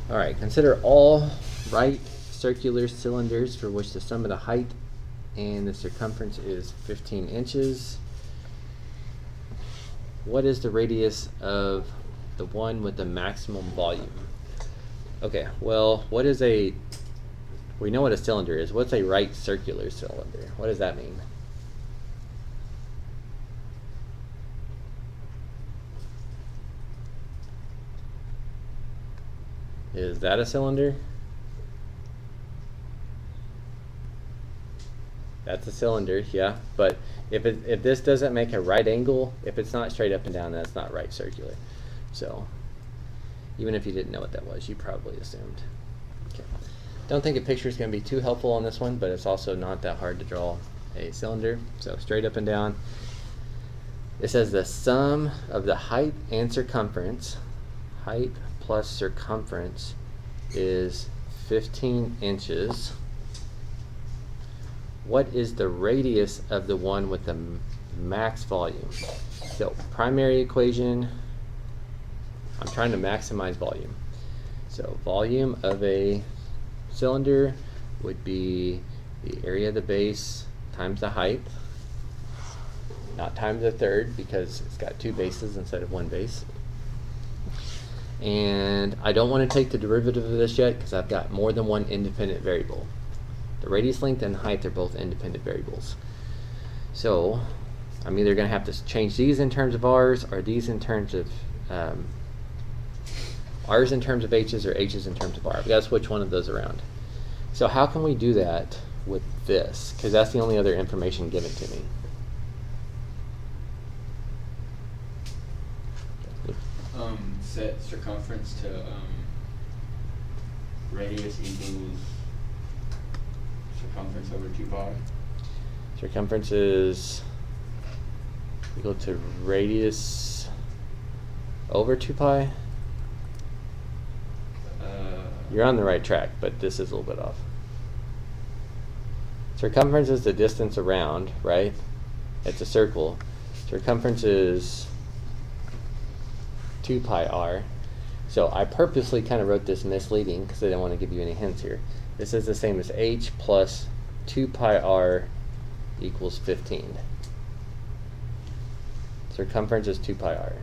All right, consider all right circular cylinders for which the sum of the height and the circumference is 15 inches. What is the radius of the one with the maximum volume? Okay, well, we know what a cylinder is. What's a right circular cylinder? What does that mean? Is that a cylinder? That's a cylinder, yeah. But if this doesn't make a right angle, if it's not straight up and down, that's not right circular. So even if you didn't know what that was, you probably assumed. Okay. Don't think a picture is going to be too helpful on this one, but it's also not that hard to draw a cylinder. So straight up and down. It says the sum of the height and circumference, height plus circumference, is 15 inches. What is the radius of the one with the max volume? So primary equation, I'm trying to maximize volume. So volume of a cylinder would be the area of the base times the height, not times a third because it's got two bases instead of one base. And I don't want to take the derivative of this yet because I've got more than one independent variable. The radius, length, and height are both independent variables. So I'm either going to have to change these in terms of r's or these in terms of r's in terms of h's or h's in terms of r. We've got to switch one of those around. So how can we do that with this? Because that's the only other information given to me. Set circumference to radius equals circumference over 2 pi. Circumference is equal to radius over 2 pi. You're on the right track, but this is a little bit off. Circumference is the distance around, right? It's a circle. Circumference is 2 pi r. So I purposely kind of wrote this misleading because I didn't want to give you any hints here. This is the same as h plus 2 pi r equals 15. Circumference is 2 pi r.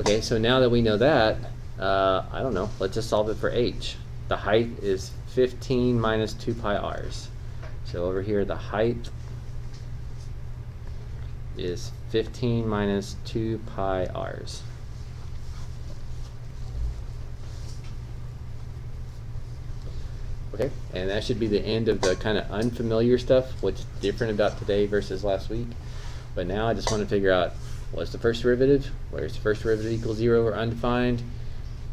Okay, so now that we know that, I don't know, let's just solve it for h. The height is 15 minus 2 pi r's. So over here the height is 15 minus 2 pi r's. Okay, and that should be the end of the kind of unfamiliar stuff, what's different about today versus last week. But now I just want to figure out what's the first derivative, where's the first derivative equals 0 or undefined,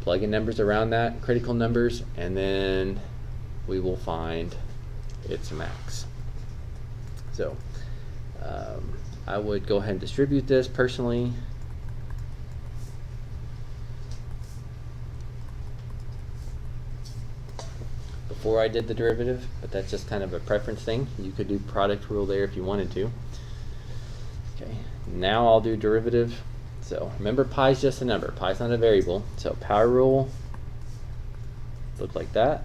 plug in numbers around that, critical numbers, and then we will find its max. So I would go ahead and distribute this personally. Before I did the derivative, but that's just kind of a preference thing. You could do product rule there if you wanted to. Okay, now I'll do derivative. So remember, pi is just a number. Pi is not a variable. So power rule look like that,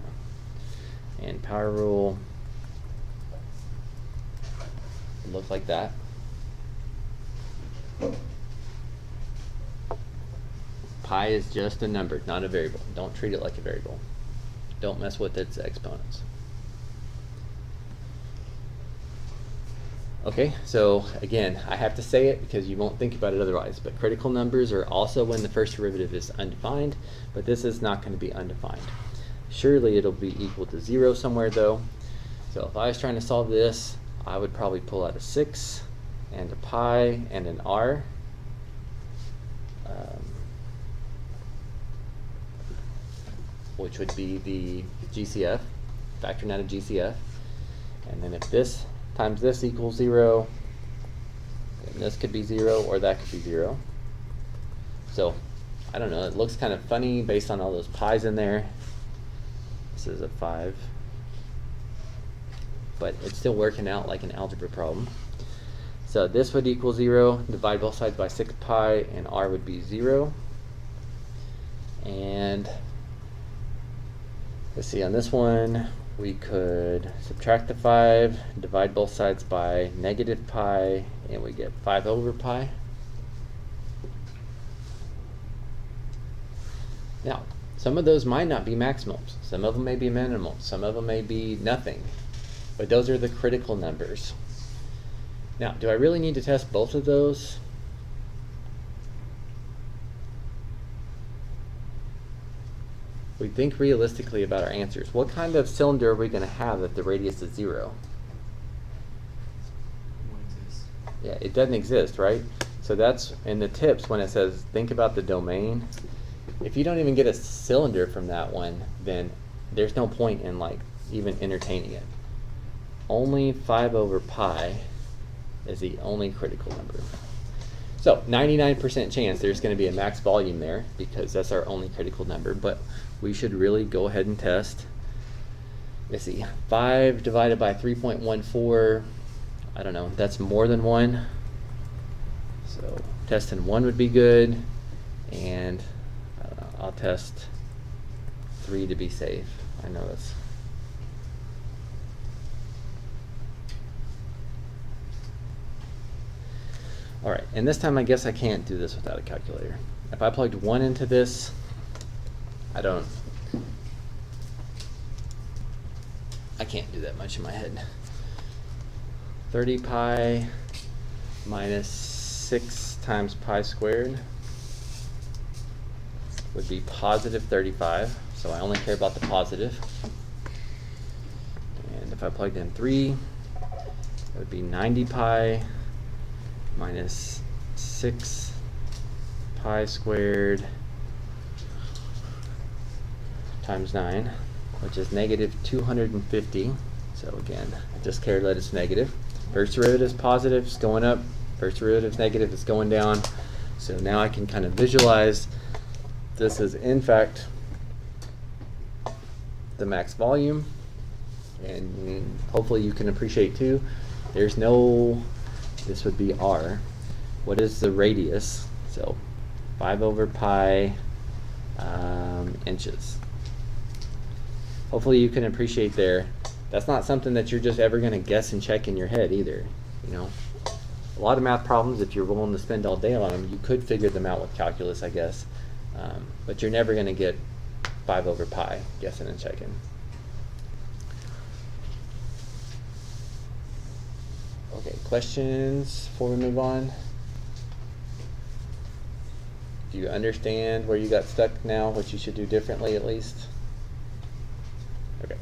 and power rule look like that. Pi is just a number, not a variable. Don't treat it like a variable. Don't mess with its exponents. Okay, so again, I have to say it because you won't think about it otherwise, but critical numbers are also when the first derivative is undefined, but this is not going to be undefined. Surely it'll be equal to 0 somewhere though. So if I was trying to solve this, I would probably pull out a 6 and a pi and an r. Which would be the GCF, factoring out a GCF. And then if this times this equals 0, and this could be 0 or that could be 0. So I don't know, it looks kind of funny based on all those pi's in there. This is a 5. But it's still working out like an algebra problem. So this would equal 0, divide both sides by 6 pi, and r would be 0. And let's see, on this one, we could subtract the 5, divide both sides by negative pi, and we get 5 over pi. Now, some of those might not be maximums. Some of them may be minimums. Some of them may be nothing. But those are the critical numbers. Now, do I really need to test both of those? We think realistically about our answers. What kind of cylinder are we going to have if the radius is 0? Yeah, it doesn't exist, right? So that's in the tips when it says think about the domain. If you don't even get a cylinder from that one, then there's no point in like even entertaining it. Only 5 over pi is the only critical number. So 99% chance there's going to be a max volume there because that's our only critical number, but we should really go ahead and test. Let's see, 5 divided by 3.14, I don't know, that's more than 1. So testing 1 would be good, and I don't know, I'll test 3 to be safe. I know that's... All right, and this time I guess I can't do this without a calculator. If I plugged 1 into this, I can't do that much in my head. 30 pi minus 6 times pi squared would be positive 35, so I only care about the positive. And if I plugged in 3, it would be 90 pi minus 6 pi squared times 9, which is negative 250. So again, I just care that it's negative. First derivative is positive, it's going up. First derivative is negative, it's going down. So now I can kind of visualize this is in fact the max volume. And hopefully you can appreciate too, there's no, this would be R. What is the radius? So 5 over pi inches. Hopefully you can appreciate there. That's not something that you're just ever going to guess and check in your head either. You know, a lot of math problems, if you're willing to spend all day on them, you could figure them out with calculus, I guess. But you're never going to get 5 over pi guessing and checking. Okay, questions before we move on? Do you understand where you got stuck now, what you should do differently at least? Okay.